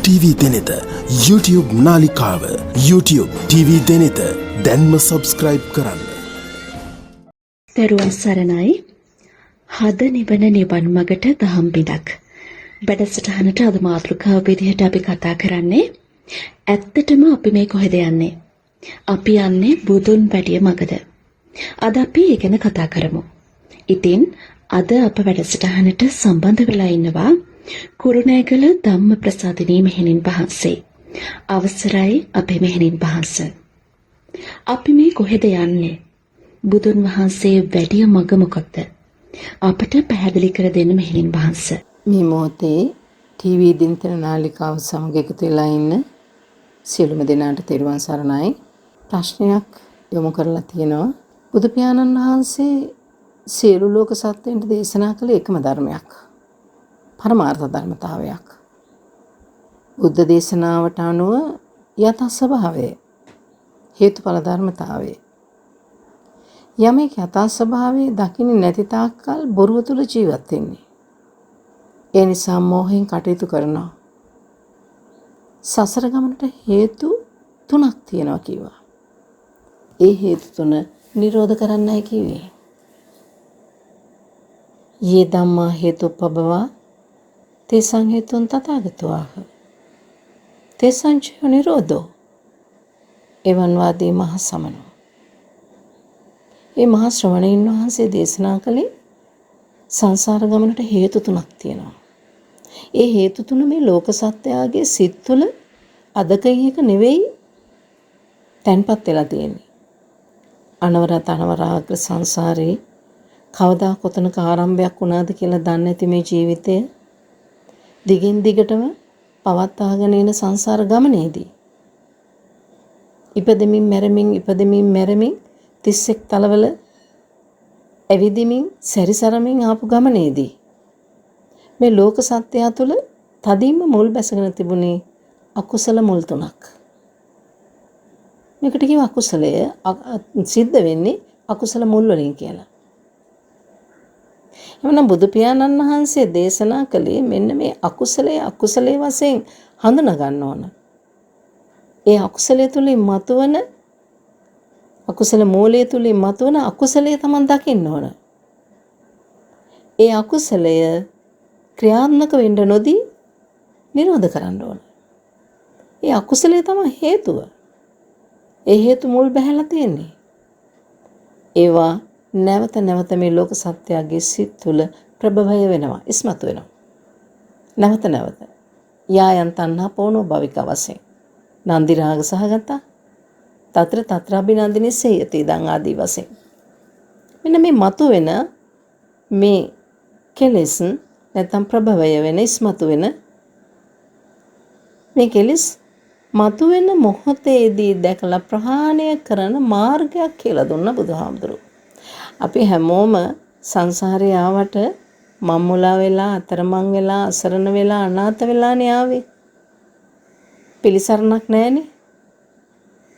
TV Deneth YouTube නාලිකාව YouTube TV Deneth දැන්ම subscribe කරන්න. දරුවන් සරණයි. හද නිවන නිවන් මගට දහම් බිඳක්. වැඩසටහනට අද මාතෘකාව විදිහට අපි කතා කරන්නේ ඇත්තටම අපි මේ කොහෙද යන්නේ? අපි යන්නේ බුදුන් වැඩිය මගද? අද අපි ඒ ගැන කතා කරමු. ඉතින් අද අප වැඩසටහනට සම්බන්ධ වෙලා ඉන්නවා කුරුණෑගල ධම්ම ප්‍රසාදිනී මෙහෙණින් වහන්සේ. අවසරයි අපේ මෙහෙණින් වහන්සේ. අපි මේ කොහෙද යන්නේ? බුදුන් වහන්සේ වැඩිය මඟ මොකක්ද? අපට පැහැදිලි කර දෙන්න මෙහෙණින් වහන්සේ. මේ මොහොතේ ටීවී දිනතර නාලිකාව සමග එකතු වෙලා ඉන්න සියලුම දෙනාට තෙරුවන් සරණයි. ප්‍රශ්නයක් යොමු කරලා තියෙනවා. බුදු පියාණන් වහන්සේ සියලු ලෝක සත්ත්වයන්ට දේශනා කළ එකම ධර්මයක්. පරමාර්ථ ධර්මතාවයක්. බුද්ධ දේශනාවට අනුව යථා ස්වභාවය හේතුඵල ධර්මතාවය. යමෙක් යථා ස්වභාවය දකින්නේ නැති තාක්කල් බොරුව තුල ජීවත් වෙන්නේ. ඒ නිසා මෝහයෙන් කටයුතු කරනවා. සසර ගමනට හේතු 3ක් තියෙනවා කිව්වා. ඒ හේතු 3 නිරෝධ කරන්නයි කිව්වේ. යේ ධම්මා හේතුප්පබවා තේසං හේතුන් තථාගතෝ තේසං ච නිරෝධෝ එවන් වාදී මහ සමනෝ. මේ මහා ශ්‍රමණීන් වහන්සේ දේශනා කළේ සංසාර ගමනට හේතු 3ක් තියෙනවා. ඒ හේතු 3 මේ ලෝක සත්‍යයේ සිත් තුළ අදකයක නෙවෙයි තැන්පත් වෙලා තියෙන්නේ. අනවරත අනවරාග්‍ර සංසාරේ කවදා කොතනක ආරම්භයක් වුණාද කියලා දන්නේ නැති මේ ජීවිතය දිගින් දිගටම පවත්වාගෙන යන සංසාර ගමනේදී ඉපදෙමින් මැරෙමින් 31 තලවල ඇවිදිමින් සැරිසරමින් ආපු ගමනේදී මේ ලෝක සත්‍යය තුළ තදින්ම මුල් බැසගෙන තිබුණේ අකුසල මුල් 3ක්. මේකට කියව අකුසලය සිද්ධ වෙන්නේ අකුසල මුල් වලින් කියලා. එවනම් බුදු පියාණන් වහන්සේ දේශනා කළේ මෙන්න මේ අකුසලයේ වශයෙන් හඳුනා ගන්න ඕන. ඒ අකුසලයේ තුලින් මතුවන අකුසල මූලයේ තුලින් මතුවන අකුසලයේ Taman දකින්න ඕන. ඒ අකුසලය ක්‍රියාත්මක වෙන්න නොදී නිරෝධ කරන්න ඕන. ඒ අකුසලයේ තමයි හේතුව. ඒ හේතු මුල් බැහැලා තියෙන්නේ. ඒවා නැවත නැවත මේ ලෝක සත්‍යයේ සිත් තුළ ප්‍රභවය වෙනවා, ඉස්මතු වෙනවා. නැවත යායන් තණ්හා පොණෝ භවික වශයෙන් නන්දි රාග සහගත තත්‍ර අභිනන්දිනී සේයති දන් ආදී වශයෙන් මෙන්න මේ මතුවෙන මේ කෙලෙස් නැත්නම් ප්‍රභවය වෙන ඉස්මතු වෙන මේ කෙලෙස් මතුවෙන මොහොතේදී දැකලා ප්‍රහාණය කරන මාර්ගයක් කියලා දුන්න බුදුහාමුදුරුවෝ. අපි හැමෝම සංසාරේ ආවට මම්මුලා වෙලා අතරමං වෙලා අසරණ වෙලා අනාථ වෙලානේ ආවේ. පිළිසරණක් නැහැනේ.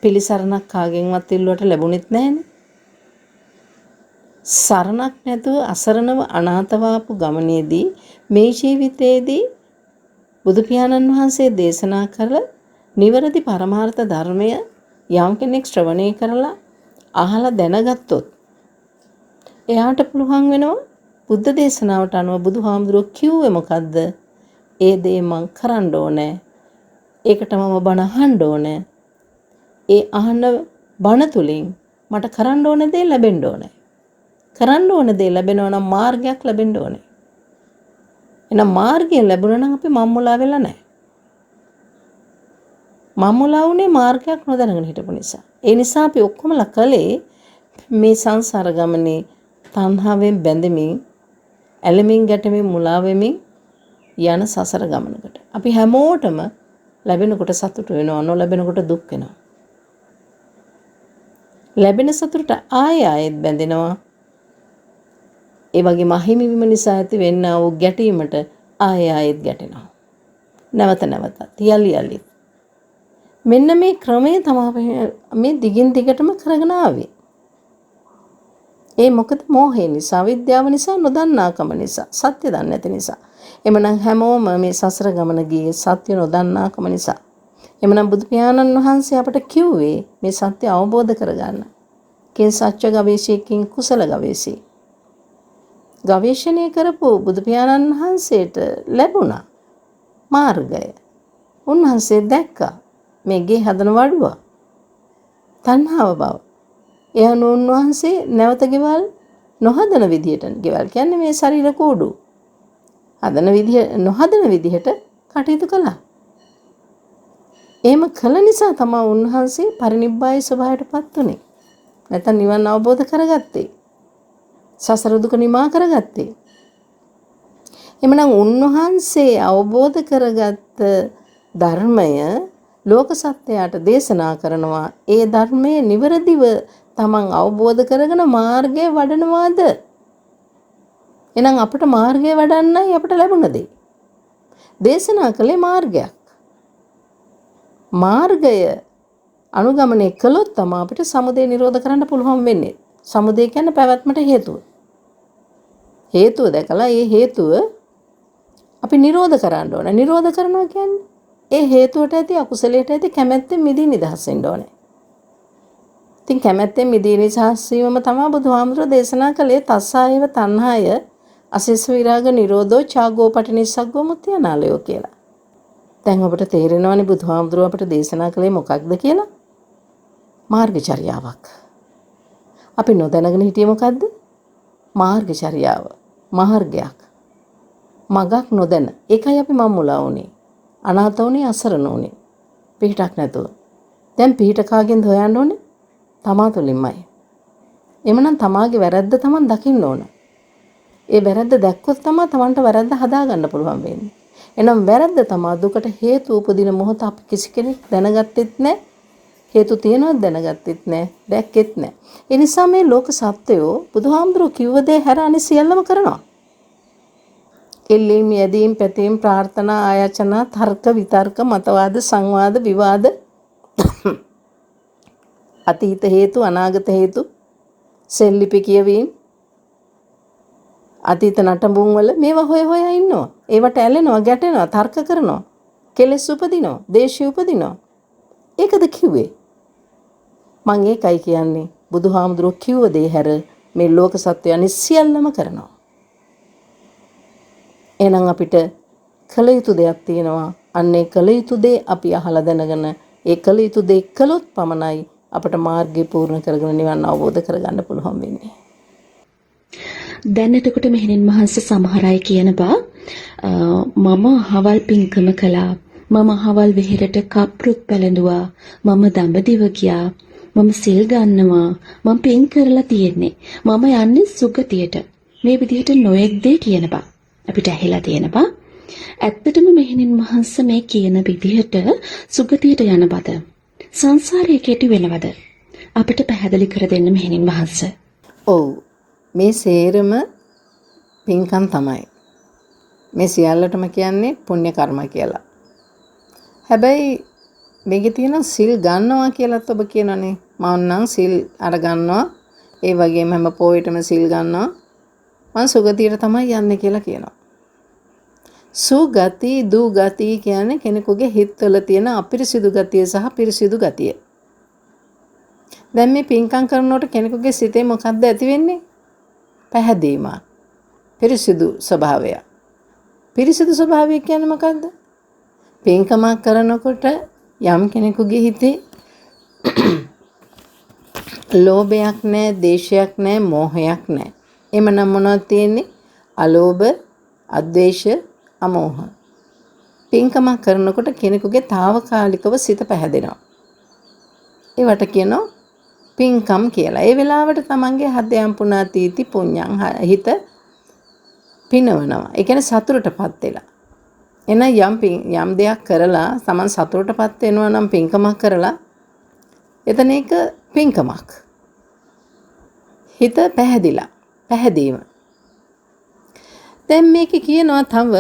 පිළිසරණක් කාගෙන්වත් ඉල්ලුවට ලැබුණෙත් නැහැනේ. සරණක් නැතුව අසරණව අනාථව ආපු ගමනේදී මේ ජීවිතයේදී බුදු පියාණන් වහන්සේ දේශනා කළ නිවැරදි පරමාර්ථ ධර්මය යම් කෙනෙක් ශ්‍රවණය කරලා අහලා දැනගත්තොත් එයාට පුළුවන් වෙනවා බුද්ධ දේශනාවට අනුව බුදුහාමුදුරුවෝ කිව්වේ මොකද්ද? ඒ දේ මං කරන්න ඕනේ. ඒකට මම බණ අහන්න ඕනේ. ඒ අහන බණ තුලින් මට කරන්න ඕන දේ ලැබෙන්න ඕනේ. කරන්න ඕන දේ ලැබෙනවා නම් මාර්ගයක් ලැබෙන්න ඕනේ. එහෙනම් මාර්ගය ලැබුණා නම් අපි මම්මුලා වෙලා නැහැ. මම්මුලා වුණේ මාර්ගයක් නොදැනගෙන හිටපු නිසා. ඒ නිසා අපි ඔක්කොමලා කලේ මේ සංසාර ගමනේ තණ්හාවෙන් බැඳෙමින් ඇලෙමින් ගැටෙමින් මුලා වෙමින් යන සසර ගමනකට. අපි හැමෝටම ලැබෙනකොට සතුට වෙනවා, නොලැබෙනකොට දුක් වෙනවා. ලැබෙන සතුටට ආයෙත් බැඳෙනවා. ඒ වගේම අහිමිවීම නිසා ඇති වෙන්නා වූ ගැටීමට ආයෙත් ගැටෙනවා. නැවතත් යලි. මෙන්න මේ ක්‍රමය තමයි මේ දිගින් දිගටම කරගෙන ආවේ. ඒ මොකද මෝහය නිසා, විද්‍යාව නිසා, නොදන්නාකම නිසා, සත්‍ය දන්නේ නැති නිසා. එමනම් හැමෝම මේ සසර ගමන ගියේ සත්‍ය නොදන්නාකම නිසා. එමනම් බුදු පියාණන් වහන්සේ අපට කිව්වේ මේ සත්‍ය අවබෝධ කරගන්න. කින් සත්‍ය ගවේෂයකින් කුසල ගවේෂී. ගවේෂණය කරපු බුදු පියාණන් වහන්සේට ලැබුණා මාර්ගය. උන්වහන්සේ දැක්කා මේ ගේ හදන වඩුව තණ්හාව බව. එයන් උන්වහන්සේ නැවත ගෙවල් නොහදන විදිහට, ගෙවල් කියන්නේ මේ ශරීර කූඩු නොහදන විදිහට කටයුතු කළා. එහෙම කළ නිසා තමයි උන්වහන්සේ පරිනිබ්බාය ස්වභාවයටපත් උනේ. නැත්නම් නිවන් අවබෝධ කරගත්තේ. සසර දුක නිමා කරගත්තේ. එමනම් උන්වහන්සේ අවබෝධ කරගත්ත ධර්මය ලෝක සත්‍යයට දේශනා කරනවා. ඒ ධර්මයේ නිවැරදිව තමන් අවබෝධ කරගෙන මාර්ගය වඩනවාද? එහෙනම් අපට මාර්ගය වඩන්නයි අපට ලැබුණ දේ. දේශනා කළේ මාර්ගයක්. මාර්ගය අනුගමනය කළොත් තමයි අපිට සමුදය නිරෝධ කරන්න පුළුවන් වෙන්නේ. සමුදය කියන්නේ පැවැත්මට හේතුව. හේතුව දැකලා ඒ හේතුව අපි නිරෝධ කරන්න ඕනේ. නිරෝධ කරනවා කියන්නේ ඒ හේතුවට ඇති අකුසලයට ඇති කැමැත්තෙන් මිදී නිදහස් වෙන්න ඕනේ. ඉතින් කැමැත්තෙන් මිදී නිදහස් වීමම තමයි බුදුහාමුදුරෝ දේශනා කළේ තස්සායව තණ්හාය අසේස විරාග නිරෝධෝ ඡාගෝ පටිනිස්සග්ගෝ මුත්‍යානාලයෝ කියලා. දැන් ඔබට තේරෙනවනේ බුදුහාමුදුරුව අපට දේශනා කළේ මොකක්ද කියලා? මාර්ගචර්යාවක්. අපි නොදැනගෙන හිටියේ මොකද්ද? මාර්ගචර්යාව. මාර්ගයක්. මගක් නොදැන. ඒකයි අපි මම්මුලා වුනේ. අනාථ වුනේ, අසරණ වුනේ. පිටක් නැතුව. දැන් පිට කාගෙන්ද හොයන්න ඕනේ? තමා තුළින්මයි. එමනම් තමාගේ වැරද්ද තමන් දකින්න ඕන. ඒ වැරද්ද දැක්කොත් තමයි තමන්ට වැරද්ද හදාගන්න පුළුවන් වෙන්නේ. එහෙනම් වැරද්ද තමයි දුකට හේතු උපදින මොහොත අපි කිසි කෙනෙක් දැනගත්තෙත් නැහැ. හේතු තියෙනවද දැනගත්තෙත් නැහැ. දැක්කෙත් නැහැ. ඒ නිසා මේ ලෝක සත්‍යෝ බුදුහාමුදුරුවෝ කිව්ව දේ හැර අනිත් සියල්ලම කරනවා. එල්ලීම්, යැදීම්, පැතීම්, ප්‍රාර්ථනා, ආයාචනා, තර්ක, විතර්ක, මතවාද, සංවාද, විවාද, අතීත හේතු, අනාගත හේතු, සෙල්ලිපි කියවීම, අතීත නටඹුන් වල මේවා හොය ඉන්නවා. ඒවට ඇලෙනවා, ගැටෙනවා, තර්ක කරනවා, කෙලෙස් උපදිනවා, දේශය උපදිනවා. ඒකද කිව්වේ? මම ඒකයි කියන්නේ බුදුහාමුදුරුවෝ කිව්ව දේ හැර මේ ලෝක සත්‍යය අනිත් සියල්ලම කරනවා. එහෙනම් අපිට කළ යුතු දෙයක් තියෙනවා. අන්නේ කළ යුතු දේ අපි අහලා දැනගෙන ඒ කළ යුතු දේ කළොත් පමණයි අපට මාර්ගය පූර්ණ කරගෙන නිවන් අවබෝධ කරගන්න පුළුවන් වෙන්නේ. දැන් එතකොට මෙහෙණින් වහන්සේ සමහර අය කියනවා මම අහවල් පින්කම කළා, මම අහවල් විහෙරට කප්රුත් පැලඳුවා, මම දඹදිව ගියා, මම සිල් ගන්නවා, මම පින් කරලා තියෙන්නේ, මම යන්නේ සුගතියට. මේ විදිහට නොයෙක් දේ කියනවා. අපිට ඇහිලා තියෙනවා. ඇත්තටම මෙහෙණින් වහන්සේ මේ කියන විදිහට සුගතියට යනවද? සංසාරයේ කෙටි වෙනවද? අපිට පැහැදිලි කර දෙන්න මෙහෙණින් වහන්සේ. ඔව්. මේ සේරම පින්කම් තමයි. මේ සියල්ලටම කියන්නේ පුණ්‍ය කර්ම කියලා. හැබැයි මේකේ තියෙන සිල් ගන්නවා කියලාත් ඔබ කියනනේ. මම නම් සිල් අර ගන්නවා. ඒ වගේම හැම පොයෙටම සිල් ගන්නවා. මම සුගතියට තමයි යන්නේ කියලා කියනවා. සුගති දුගති කියන්නේ කෙනෙකුගේ හිතවල තියෙන අපිරිසිදු ගතිය සහ පිරිසිදු ගතිය. දැන් මේ පින්කම් කරනකොට කෙනෙකුගේ සිතේ මොකක්ද ඇති වෙන්නේ? පැහැදීමක්. පිරිසිදු ස්වභාවය. පිරිසිදු ස්වභාවය කියන්නේ මොකක්ද? පින්කමක් කරනකොට යම් කෙනෙකුගේ හිතේ ලෝභයක් නැහැ, දේශයක් නැහැ, මෝහයක් නැහැ. එමනම් මොනවද තියෙන්නේ? අලෝභ, අද්වේෂ, අමෝහ. පින්කමක් කරනකොට කෙනෙකුගේ తాවකාලිකව සිත පැහැදෙනවා. ඒවට කියනවා පින්කම් කියලා. ඒ වෙලාවට තමන්ගේ හදයන් පුණාතීති පුඤ්ඤං හිත පිනවනවා. ඒ කියන්නේ සතුටටපත් වෙලා. එන යම් දෙයක් කරලා තමන් සතුටටපත් වෙනවා නම් පින්කමක් කරලා එතන ඒක පින්කමක්. හිත පැහැදීම. දැන් මේක කියනවා තව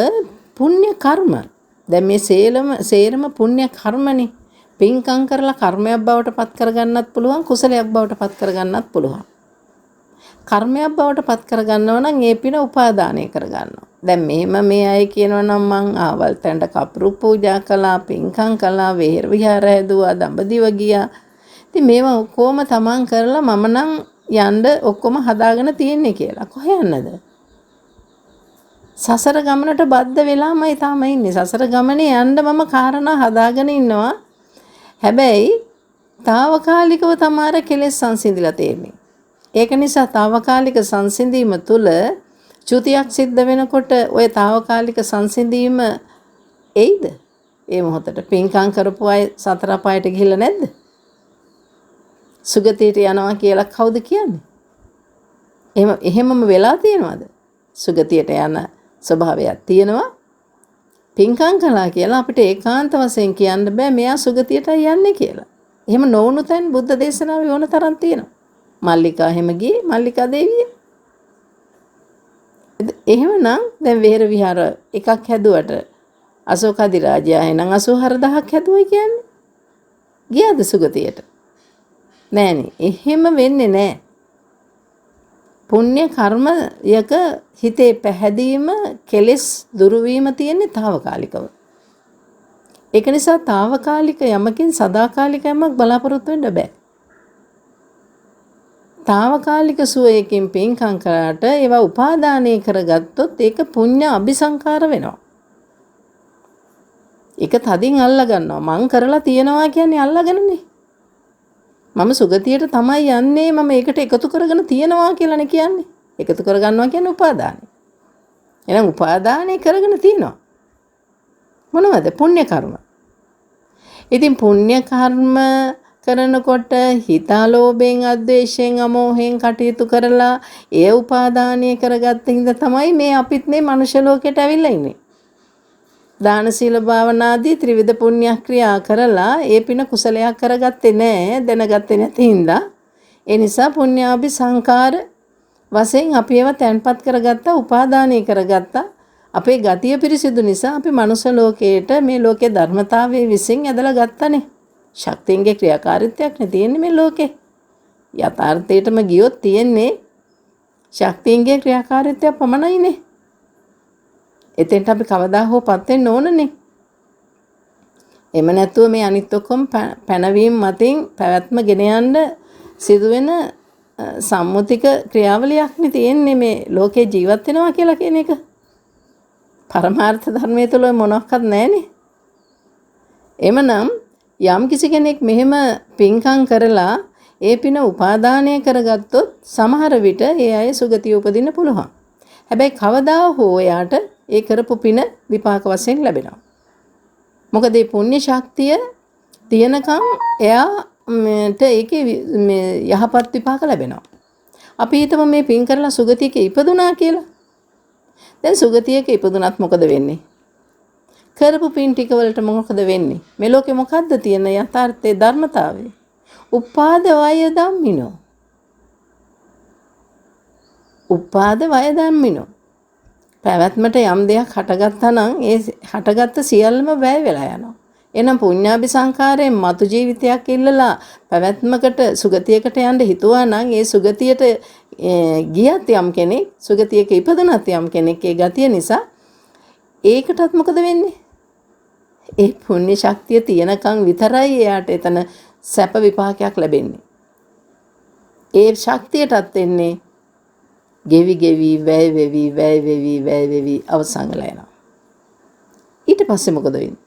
පුණ්‍ය කර්ම. දැන් මේ සේරම පුණ්‍ය කර්මනේ. පින්කම් කරලා කර්මයක් බවට පත් කරගන්නත් පුළුවන්, කුසලයක් බවට පත් කරගන්නත් පුළුවන්. කර්මයක් බවට පත් කරගන්නවා නම් ඒ පින උපාදානය කරගන්නවා. දැන් මෙහෙම මේ අය කියනවා නම් මං ආවල් තැන්ට කපුරු පූජා කළා, පින්කම් කළා, වෙහෙර විහාර හැදුවා, දඹදිව ගියා. ඉතින් මේවා ඔක්කොම තමන් කරලා මම නම් යන්න ඔක්කොම හදාගෙන තියෙන්නේ කියලා. කොහෙ යන්නද? සසර ගමනට බද්ධ වෙලාමයි තාම ඉන්නේ. සසර ගමනේ යන්න මම කාරණා හදාගෙන ඉන්නවා. හැබැයි తాවකාලිකව තමාර කෙලෙස් සංසිඳිලා තියෙන්නේ. ඒක නිසා తాවකාලික සංසිඳීම තුළ චුතියක් සිද්ධ වෙනකොට ওই తాවකාලික සංසිඳීම එයිද? ඒ මොහොතට පින්කම් කරපු අය සතර පායට ගිහිල්ලා නැද්ද? සුගතියට යනවා කියලා කවුද කියන්නේ? එහෙමම වෙලා තියෙනවද? සුගතියට යන ස්වභාවයක් තියෙනවා. පින්කම් කළා කියලා අපිට ඒකාන්ත වශයෙන් කියන්න බෑ මෙයා සුගතියට යන්නේ කියලා. එහෙම නොවුණු තැන් බුද්ධ දේශනාවේ ඕන තරම් තියෙනවා. මල්ලිකා හැම ගියේ මල්ලිකා දේවිය. එහෙමනම් දැන් වෙහෙර විහාර එකක් හැදුවට අශෝක අධිරාජයා එහෙනම් 84000ක් හැදුවයි කියන්නේ. ගියාද සුගතියට? නෑනේ. එහෙම වෙන්නේ නෑ. පුණ්‍ය කර්මයක හිතේ පැහැදීම කෙලෙස් දුරු වීම තියෙන්නේ తాවකාලිකව. ඒක නිසා తాවකාලික යමකින් සදාකාලික යමක් බලාපොරොත්තු වෙන්න බෑ. తాවකාලික සුවයකින් පින්කම් කරාට ඒවා උපාදානය කරගත්තොත් ඒක පුණ්‍ය අபிසංකාර වෙනවා. ඒක තදින් අල්ලා ගන්නවා. මං කරලා තියනවා කියන්නේ අල්ලාගෙනනේ. මම සුගතියට තමයි යන්නේ මම ඒකට එකතු කරගෙන තියනවා කියලානේ කියන්නේ. එකතු කරගන්නවා කියන්නේ උපාදානයි. එහෙනම් උපාදානය කරගෙන තියනවා. මොනවද? පුණ්‍ය කර්ම. ඉතින් පුණ්‍ය කර්ම කරනකොට හිතාලෝභයෙන් අද්වේෂයෙන් අමෝහයෙන් කටයුතු කරලා ඒ උපාදානය කරගත්ත හින්දා තමයි මේ අපිත් මේ මනුෂ්‍ය ලෝකයට ඇවිල්ලා ඉන්නේ. දාන සීල භාවනාදී ත්‍රිවිධ පුණ්‍ය ක්‍රියා කරලා ඒ පින කුසලයක් කරගත්තේ නැහැ, දැනගත්තේ නැති හින්දා. ඒ නිසා පුණ්‍යාභි සංකාර වශයෙන් අපි ඒවා තැන්පත් කරගත්තා, උපාදානය කරගත්තා. අපේ ගතිය පිරිසිදු නිසා අපි මනුෂ්‍ය ලෝකයට මේ ලෝකේ ධර්මතාවයේ විසින් ඇදලා ගත්තනේ. ශක්තියන්ගේ ක්‍රියාකාරීත්වයක් නේ තියෙන්නේ මේ ලෝකේ. යථාර්ථයටම ගියොත් තියෙන්නේ ශක්තියන්ගේ ක්‍රියාකාරීත්වය පමණයිනේ. එතෙන්ට අපි කවදා හෝ පත් වෙන්න ඕනනේ. එම නැතුව මේ අනිත් ඔක්කොම පැනවීම මතින් පැවැත්ම ගෙන යන්න සිදුවෙන සම්මුතික ක්‍රියාවලියක් නේ තියෙන්නේ මේ ලෝකේ ජීවත් වෙනවා කියලා කියන එක. පරමාර්ථ ධර්මයේ තුල මොනක්වත් නැහැනේ. එමනම් යම් කිසි කෙනෙක් මෙහෙම පින්කම් කරලා ඒ පින උපාදානය කරගත්තොත් සමහර විට ඒ අය සුගතිය උපදින්න පුළුවන්. හැබැයි කවදා හෝ එයාට ඒ කරපු පින විපාක වශයෙන් ලැබෙනවා. මොකද මේ පුණ්‍ය ශක්තිය තියනකම් එයාට ඒකේ යහපත් විපාක ලැබෙනවා. අපි හිතමු මේ පින් කරලා සුගතියක ඉපදුනා කියලා. දැන් සුගතියක ඉපදුනත් මොකද වෙන්නේ? කරපු පින් ටික වලට මොකද වෙන්නේ? මේ ලෝකේ මොකද්ද තියෙන යථාර්ථයේ ධර්මතාවය? උපාද වය ධම්මිනෝ. උපාද වය ධම්මිනෝ. පැවැත්මට යම් දෙයක් හටගත්තා නම් ඒ හටගත්ත සියල්ලම වැය වෙලා යනවා. එහෙනම් පුඤ්ඤාභි සංඛාරයෙන් මතු ජීවිතයක් ඉල්ලලා පැවැත්මකට සුගතියකට යන්න හිතුවා නම් ඒ සුගතියට ගියත් යම් කෙනෙක් සුගතියක ඉපදුනත් යම් කෙනෙක් ඒ ගතිය නිසා ඒකටත් මොකද වෙන්නේ? ඒ පුණ්‍ය ශක්තිය තියනකම් විතරයි එයාට එතන සැප විපාකයක් ලැබෙන්නේ. ඒ ශක්තියටත් එන්නේ ගෙවි ගෙවි වැය වෙවි අවසන් වෙලා යනවා. ඊට පස්සේ මොකද වෙන්නේ?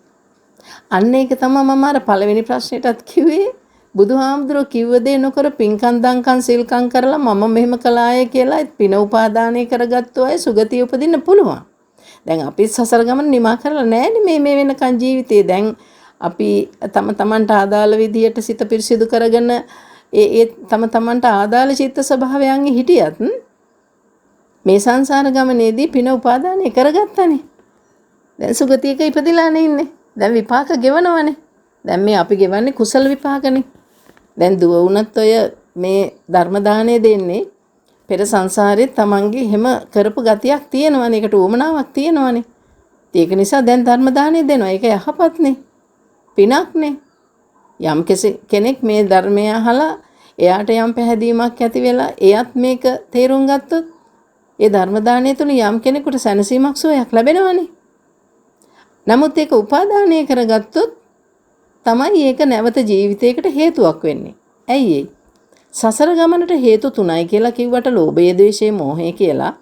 අන්න ඒක තමයි මම අර පළවෙනි ප්‍රශ්නෙටත් කිව්වේ. බුදුහාමුදුරුවෝ කිව්ව දේ නොකර පින්කම් දන්කම් සිල්කම් කරලා මම මෙහෙම කළාය කියලා පින උපාදානය කරගත්තු අය සුගතිය උපදින්න පුළුවන්. දැන් අපි සසර ගමන නිමා කරලා නැහැනේ මේ වෙනකන් ජීවිතේ. දැන් අපි තමන්ට ආදාළ විදියට සිත පිරිසිදු කරගෙන ඒ තමන්ට ආදාළ චිත්ත ස්වභාවයන් හිටියත් මේ සංසාර ගමනේදී පින උපාදානය කරගත්තනේ. දැන් සුගතියක ඉපදිලානේ ඉන්නේ. දැන් විපාක ගෙවනවනේ. දැන් මේ අපි ගෙවන්නේ කුසල විපාකනේ. දැන් දුව වුණත් ඔය මේ ධර්ම දාණය දෙන්නේ පෙර සංසාරේ තමන්ගේ හැම කරපු ගතියක් තියෙනවනේ. ඒකට උවමනාවක් තියෙනවනේ. ඒක නිසා දැන් ධර්ම දාණය දෙනවා. ඒක යහපත්නේ. පිනක්නේ. යම් කෙනෙක් මේ ධර්මය අහලා එයාට යම් පැහැදීමක් ඇති වෙලා එයත් මේක තේරුම් ගත්තොත් ඒ ධර්ම දානය තුළ යම් කෙනෙකුට සැනසීමක් සුවයක් ලැබෙනවනේ. නමුත් ඒක උපාදානය කරගත්තොත් තමයි ඒක නැවත ජීවිතයකට හේතුවක් වෙන්නේ. ඇයි ඒ? සසර ගමනට හේතු තුනයි කියලා කිව්වට ලෝභය, ද්වේෂය, මෝහය කියලා.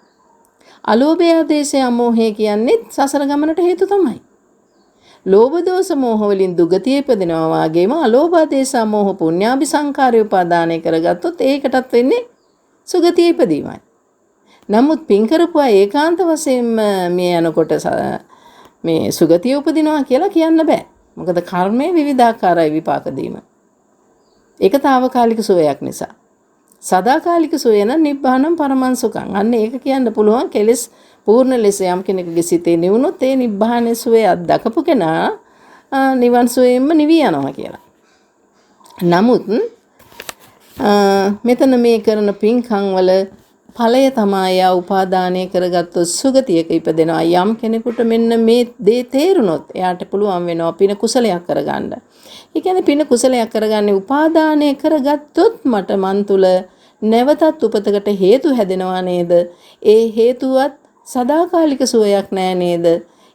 අලෝභය, ද්වේෂය, අමෝහය කියන්නේ සසර ගමනට හේතු තමයි. ලෝභ දෝෂ මෝහ වලින් දුගතිය ඉපදිනවා වගේම අලෝභ ද්වේෂ මෝහ පුඤ්ඤාභි සංකාරය උපාදානය කරගත්තොත් ඒකටත් වෙන්නේ සුගතිය ඉපදීමයි. නමුත් පින් කරපුවා ඒකාන්ත වශයෙන්ම මේ යනකොට මේ සුගතිය උපදිනවා කියලා කියන්න බෑ. මොකද කර්මයේ විවිධාකාරයි විපාක දීම. ඒක తాවකාලික සුවයක් නිසා. සදාකාලික සුවය නම් නිබ්බානම් පරමං සුඛං. අන්න ඒක කියන්න පුළුවන් කෙලෙස් පූර්ණ ලෙස යම් කෙනෙකුගේ සිතේ නිවුනොත් ඒ නිබ්බාන සුවය අත්දකපු කෙනා නිවන් සුවයෙන්ම නිවි යනවා කියලා. නමුත් මෙතන මේ කරන පින්කම් වල ඵලය තමයි ආ උපාදානය කරගත්තොත් සුගතියක ඉපදෙනවා. යම් කෙනෙකුට මෙන්න මේ දේ තේරුනොත් එයාට පුළුවන් වෙනවා පින කුසලයක් කරගන්න. ඒ කියන්නේ පින කුසලයක් කරගන්නේ උපාදානය කරගත්තොත් මට මන් තුල නැවතත් උපතකට හේතු හැදෙනවා නේද? ඒ හේතුවත් සදාකාලික සුවයක් නෑ නේද?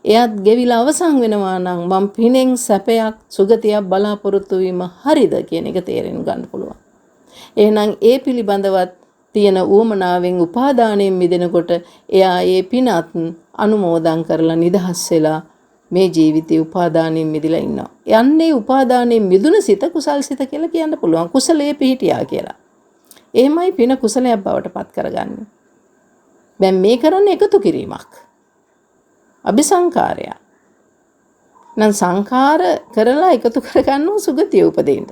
එයත් ගෙවිලා අවසන් වෙනවා නම් මම පිනෙන් සැපයක් සුගතියක් බලාපොරොත්තු වීම හරිද කියන එක තේරෙන්න ගන්න පුළුවන්. එහෙනම් ඒ පිළිබඳවත් තියෙන උවමනාවෙන් උපාදානයෙන් මිදෙනකොට එයා ඒ පිනත් අනුමෝදන් කරලා නිදහස් වෙලා මේ ජීවිතේ උපාදානයෙන් මිදලා ඉන්නවා. යන්නේ උපාදානයෙන් මිදුන සිත කුසල් සිත කියලා කියන්න පුළුවන්. කුසලයේ පිහිටියා කියලා. එහෙමයි පින කුසලයක් බවට පත් කරගන්නේ. දැන් මේ කරන්නේ එකතු කිරීමක්. අபிසංකාරය. නම් සංඛාර කරලා එකතු කරගන්නවා සුගතිය උපදින්න.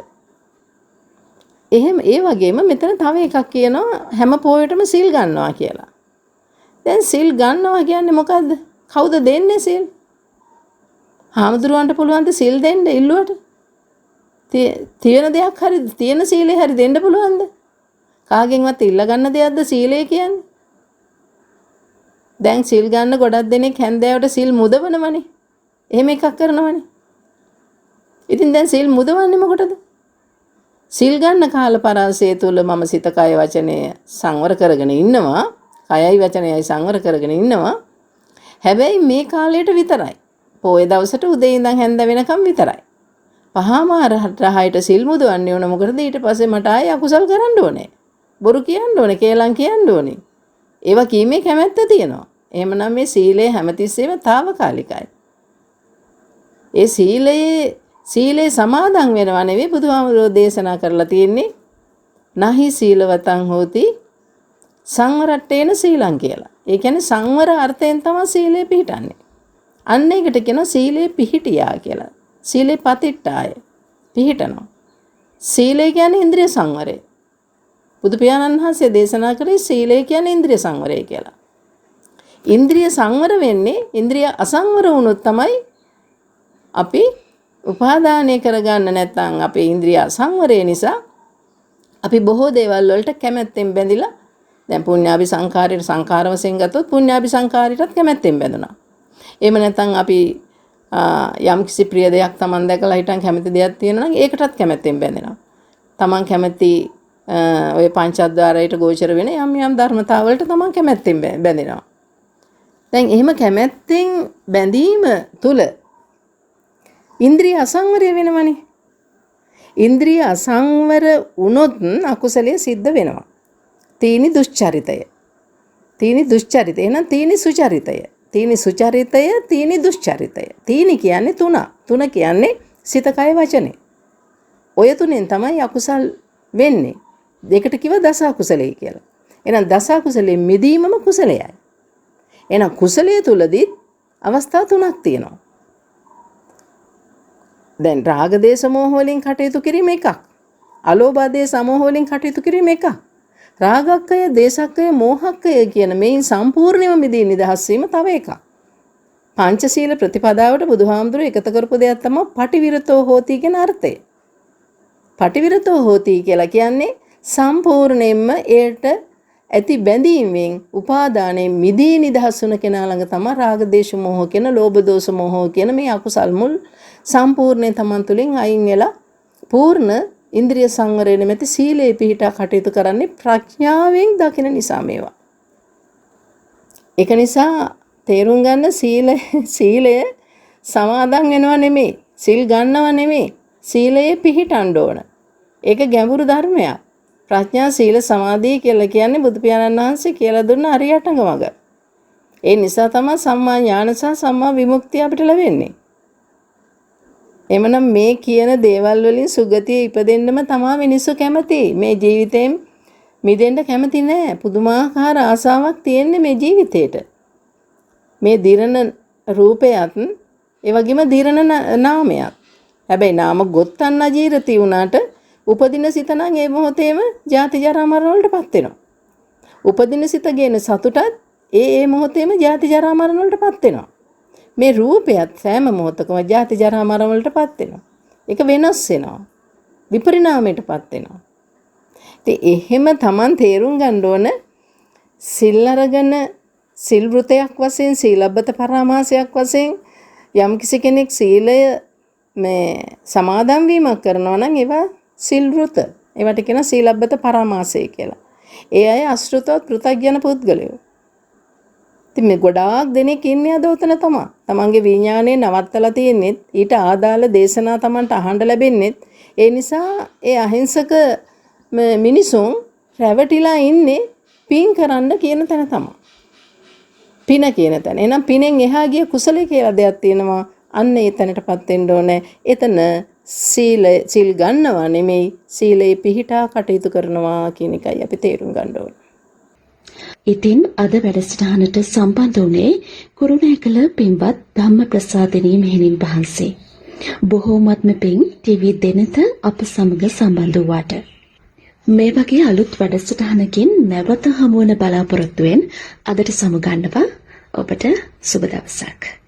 එහෙම ඒ වගේම මෙතන තව එකක් කියනවා හැම පොයටම සිල් ගන්නවා කියලා. දැන් සිල් ගන්නවා කියන්නේ මොකද්ද? කවුද දෙන්නේ සිල්? හාමුදුරුවන්ට පුළුවන් ද සිල් දෙන්න ඉල්ලුවට? තියෙන දෙයක් හරි තියෙන සීලේ හරි දෙන්න පුළුවන්ද? කාගෙන්වත් ඉල්ල ගන්න දෙයක්ද සීලය කියන්නේ? දැන් සිල් ගන්න ගොඩක් දෙනෙක් හැන්දෑවට සිල් මුදවනවනේ. එහෙම එකක් කරනවනේ. ඉතින් දැන් සිල් මුදවන්නේ මොකටද? සිල් ගන්න කාල පරාසය තුල මම සිත කය වචනය සංවර කරගෙන ඉන්නවා. කයයි වචනයයි සංවර කරගෙන ඉන්නවා. හැබැයි මේ කාලයට විතරයි. පොයේ දවසට උදේ ඉඳන් හැන්ද වෙනකම් විතරයි. පහමාර රහයට සිල් මුදවන්නේ ඕන මොකටද? ඊට පස්සේ මට ආයෙ අකුසල් කරන්න ඕනේ. බොරු කියන්න ඕනේ, කේලම් කියන්න ඕනේ. ඒවා කීමේ කැමැත්ත තියෙනවා. එහෙමනම් මේ සීලය හැමතිස්සෙම తాවකාලිකයි. ඒ සීලේ සමාදන් වෙනවා නෙවෙයි බුදුහාමුදුරෝ දේශනා කරලා තියෙන්නේ. නහි සීලවතං හෝති සංවරට්ඨේන සීලං කියලා. ඒ කියන්නේ සංවර අර්ථයෙන් තමයි සීලය පිහිටන්නේ. අන්න ඒකට කියනවා සීලේ පිහිටියා කියලා. සීලේ පතිට්ඨාය පිහිටනවා. සීලය කියන්නේ ඉන්ද්‍රිය සංවරය. බුදු පියාණන් වහන්සේ දේශනා කරේ සීලය කියන්නේ ඉන්ද්‍රිය සංවරය කියලා. ඉන්ද්‍රිය සංවර වෙන්නේ ඉන්ද්‍රිය අසංවර වුණොත් තමයි අපි උපාදානය කරගන්න නැත්නම් අපේ ඉන්ද්‍රිය සංවරය නිසා අපි බොහෝ දේවල් වලට කැමැත්තෙන් බැඳිලා දැන් පුඤ්ඤාභි සංඛාරයට සංඛාර වශයෙන් ගත්තොත් පුඤ්ඤාභි සංඛාරයටත් කැමැත්තෙන් බැඳුනා. එහෙම නැත්නම් අපි යම් කිසි ප්‍රිය දෙයක් Taman දැකලා හිටන් කැමති දෙයක් තියෙනවා නම් ඒකටත් කැමැත්තෙන් බැඳෙනවා. Taman කැමති ඔය පංචද්වාරයට ගෝචර වෙන යම් ධර්මතාවලට Taman කැමැත්තෙන් බැඳෙනවා. දැන් එහෙම කැමැත්තෙන් බැඳීම තුල ඉන්ද්‍රිය අසංවරය වෙනවනේ. ඉන්ද්‍රිය අසංවර වුණොත් අකුසලයේ සිද්ධ වෙනවා. තීනි දුෂ්චරිතය. තීනි දුෂ්චරිතය එහෙනම් තීනි සුචරිතය. තීනි සුචරිතය, තීනි දුෂ්චරිතය. තීනි කියන්නේ තුන. තුන කියන්නේ සිත කය වචනේ. ඔය තුනෙන් තමයි අකුසල් වෙන්නේ. දෙකට කිව්ව දස අකුසලයි කියලා. එහෙනම් දස අකුසලෙන් මිදීමම කුසලයයි. එහෙනම් කුසලයේ තුලදී අවස්ථා තුනක් තියෙනවා. දැන් රාග දේශ මොහ වලින් කටයුතු කිරීම එකක්. අලෝභ දේශ මොහ වලින් කටයුතු කිරීම එකක්. රාගක්කය, දේශක්කය, මෝහක්කය කියන මේන් සම්පූර්ණයෙන්ම මිදී නිදහස් වීම තව එකක්. පංචශීල ප්‍රතිපදාවට බුදුහාමුදුරුවෝ එකතු කරපු දෙයක් තමයි පටිවිරතෝ හෝති කියන අර්ථය. පටිවිරතෝ හෝති කියලා කියන්නේ සම්පූර්ණයෙන්ම ඒට ඇති බැඳීමෙන් උපාදානයෙන් මිදී නිදහස් වුණ කෙනා ළඟ තමයි රාග දේශ මොහ කියන ලෝභ දෝෂ මොහ කියන මේ අකුසල් මුල් සම්පූර්ණයෙන් Taman තුලින් අයින් වෙලා පූර්ණ ඉන්ද්‍රිය සංවරය නැමැති සීලේ පිහිටා කටයුතු කරන්නේ ප්‍රඥාවෙන් දකින නිසා මේවා. ඒක නිසා තේරුම් ගන්න සීලය සමාදන් වෙනවා නෙමෙයි, සිල් ගන්නව නෙමෙයි, සීලයේ පිහිටන්න ඕන. ඒක ගැඹුරු ධර්මයක්. ප්‍රඥා සීල සමාධිය කියලා කියන්නේ බුදු පියාණන් වහන්සේ කියලා දුන්න අරියටඟ මඟ. ඒ නිසා තමයි සම්මා ඥාන සහ සම්මා විමුක්තිය අපිට ලැබෙන්නේ. එමනම් මේ කියන දේවල් වලින් සුගතිය ඉපදෙන්නම තමයි මිනිස්සු කැමති. මේ ජීවිතයෙන් මිදෙන්න කැමති නෑ. පුදුමාකාර ආසාවක් තියෙන්නේ මේ ජීවිතේට. මේ දිරණ රූපයත් ඒ වගේම දිරණ නාමයක්. හැබැයි නාම ගොත්තන් අජීරති වුණාට උපදින සිත නම් ඒ මොහොතේම ජාති ජරා මරණ වලටපත් වෙනවා. උපදින සිත ගේන සතුටත් ඒ මොහොතේම ජාති ජරා මරණ වලටපත් වෙනවා. මේ රූපයත් සෑම මොහොතකම ජාති ජරා මරණ වලටපත් වෙනවා. ඒක වෙනස් වෙනවා. විපරිණාමයටපත් වෙනවා. ඉතින් එහෙම Taman තේරුම් ගන්න ඕන සිල් අරගෙන සිල් වෘතයක් වශයෙන් සීලබ්බත පරාමාසයක් වශයෙන් යම් කිසි කෙනෙක් සීලය මේ සමාදන් වීමක් කරනවා නම් ඒවා සිල් වෘත. ඒවට කියන සීලබ්බත පරාමාසය කියලා. ඒ අය අශෘතවත් පෘථග්ජන පුද්ගලයෝ. ඉතින් මේ ගොඩාක් දෙනෙක් ඉන්නේ අද උතන තමයි. තමන්ගේ විඥානේ නවත්තලා තියෙන්නේ ඊට ආදාළ දේශනා තමන්ට අහන්න ලැබෙන්නේ. ඒ නිසා ඒ අහිංසක මිනිසුන් රැවටිලා ඉන්නේ පින් කරන්න කියන තැන තමයි. පින කියන තැන. එහෙනම් පිනෙන් එහා ගිය කුසලයේ කියලා දෙයක් තියෙනවා. අන්න ඒ තැනටපත් වෙන්න ඕනේ. එතන සීල් ගන්නවා නෙමෙයි සීලේ පිහිටා කටයුතු කරනවා කියන එකයි අපි තේරුම් ගන්න ඕනේ. ඉතින් අද වැඩසටහනට සම්බන්ධ වුණේ කුරුණෑකල පින්වත් ධම්මප්‍රසාදිනී මෙහෙණින් වහන්සේ. බොහෝමත්ම පින් ටීවී දෙනත අප සමග සම්බන්ධ වූාට. මේ වගේ අලුත් වැඩසටහනකින් නැවත හමු වන බලාපොරොත්තුවෙන් අදට සමුගන්නවා. ඔබට සුබ දවසක්.